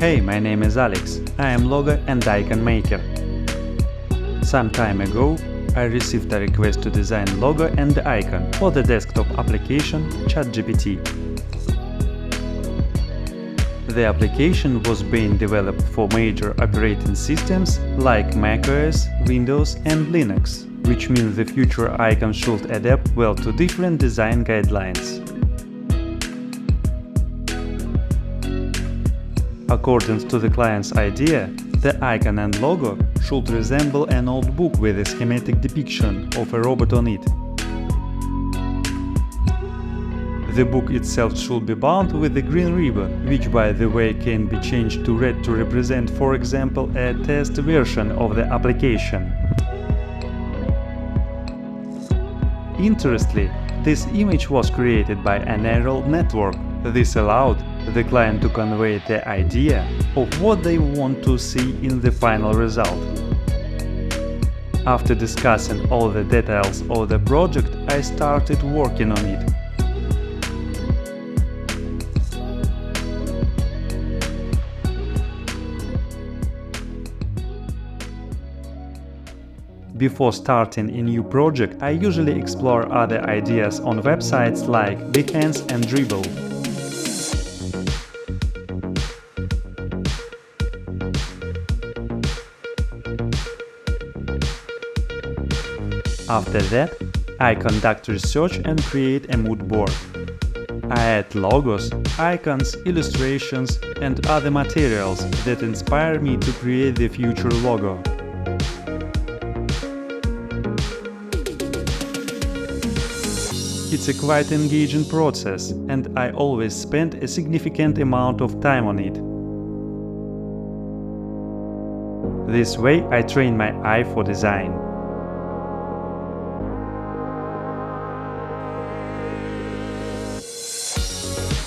Hey, my name is Alex. I am logo and icon maker. Some time ago, I received a request to design logo and icon for the desktop application ChatGPT. The application was being developed for major operating systems like macOS, Windows and Linux, which means the future icon should adapt well to different design guidelines. According to the client's idea, the icon and logo should resemble an old book with a schematic depiction of a robot on it. The book itself should be bound with a green ribbon, which by the way can be changed to red to represent, for example, a test version of the application. Interestingly, this image was created by a neural network. This allowed the client to convey the idea of what they want to see in the final result. After discussing all the details of the project, I started working on it. Before starting a new project, I usually explore other ideas on websites like Behance and Dribbble. After that, I conduct research and create a mood board. I add logos, icons, illustrations, and other materials that inspire me to create the future logo. It's a quite engaging process, and I always spend a significant amount of time on it. This way, I train my eye for design.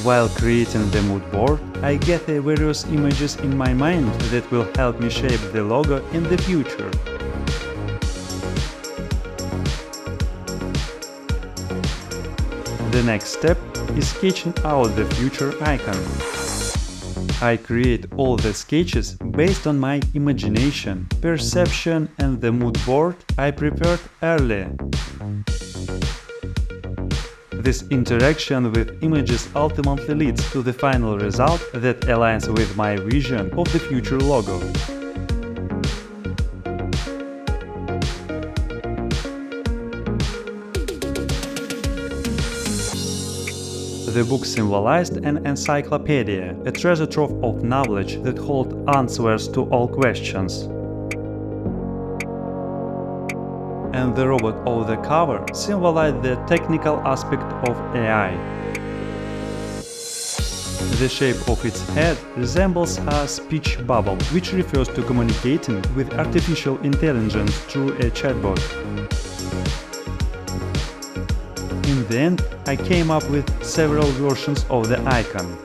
While creating the mood board, I get various images in my mind that will help me shape the logo in the future. The next step is sketching out the future icon. I create all the sketches based on my imagination, perception and the mood board I prepared earlier. This interaction with images ultimately leads to the final result that aligns with my vision of the future logo. The book symbolized an encyclopedia, a treasure trove of knowledge that holds answers to all questions. And the robot on the cover symbolized the technical aspect of AI. The shape of its head resembles a speech bubble, which refers to communicating with artificial intelligence through a chatbot. In the end, I came up with several versions of the icon.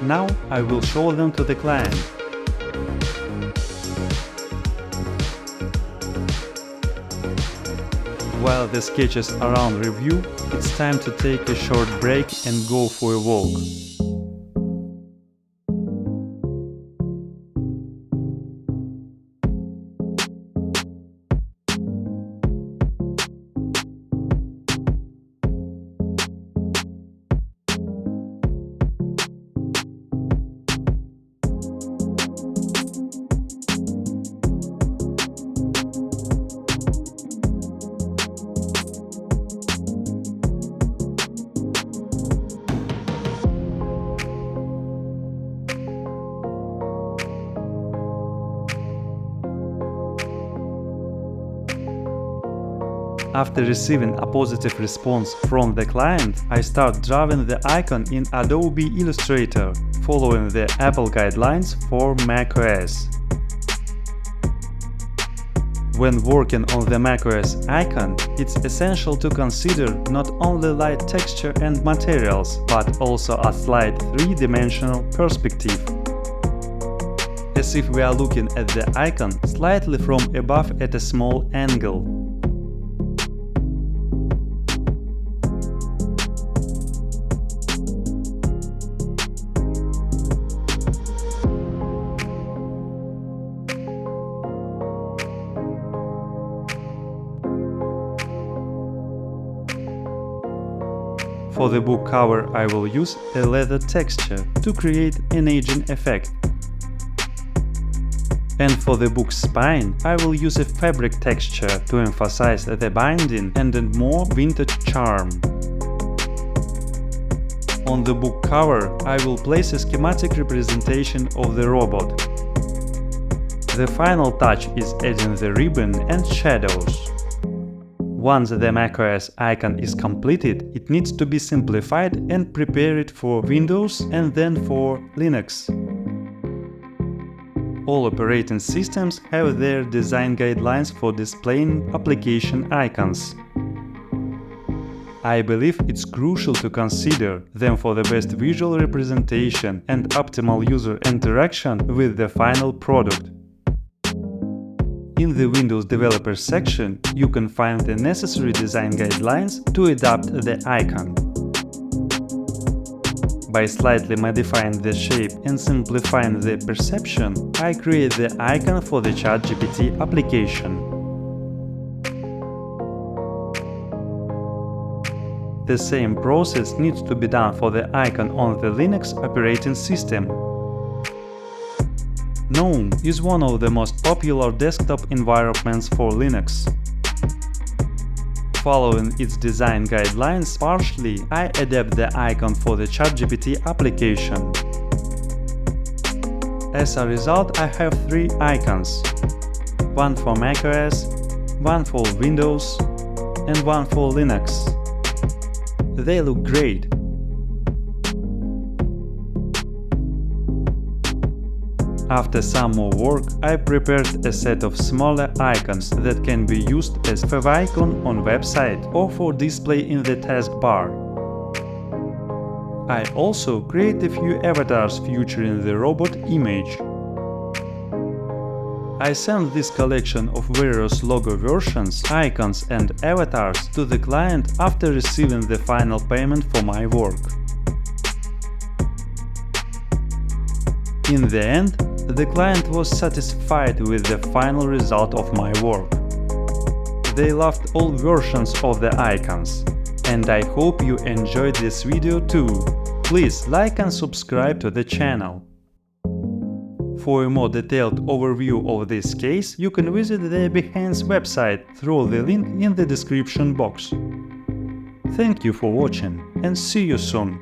Now I will show them to the client. While the sketches are on review, it's time to take a short break and go for a walk. After receiving a positive response from the client, I start drawing the icon in Adobe Illustrator, following the Apple guidelines for macOS. When working on the macOS icon, it's essential to consider not only light texture and materials, but also a slight three-dimensional perspective. As if we are looking at the icon slightly from above at a small angle. For the book cover, I will use a leather texture to create an aging effect. And for the book spine, I will use a fabric texture to emphasize the binding and add more vintage charm. On the book cover, I will place a schematic representation of the robot. The final touch is adding the ribbon and shadows. Once the macOS icon is completed, it needs to be simplified and prepared for Windows and then for Linux. All operating systems have their design guidelines for displaying application icons. I believe it's crucial to consider them for the best visual representation and optimal user interaction with the final product. In the Windows Developer section, you can find the necessary design guidelines to adapt the icon. By slightly modifying the shape and simplifying the perception, I create the icon for the ChatGPT application. The same process needs to be done for the icon on the Linux operating system. GNOME is one of the most popular desktop environments for Linux. Following its design guidelines partially, I adapt the icon for the ChatGPT application. As a result, I have 3 icons. One for macOS, one for Windows, and one for Linux. They look great. After some more work, I prepared a set of smaller icons that can be used as favicon on website or for display in the taskbar. I also create a few avatars featuring the robot image. I send this collection of various logo versions, icons and avatars to the client after receiving the final payment for my work. In the end, the client was satisfied with the final result of my work. They loved all versions of the icons. And I hope you enjoyed this video too. Please like and subscribe to the channel. For a more detailed overview of this case, you can visit the Behance website through the link in the description box. Thank you for watching and see you soon.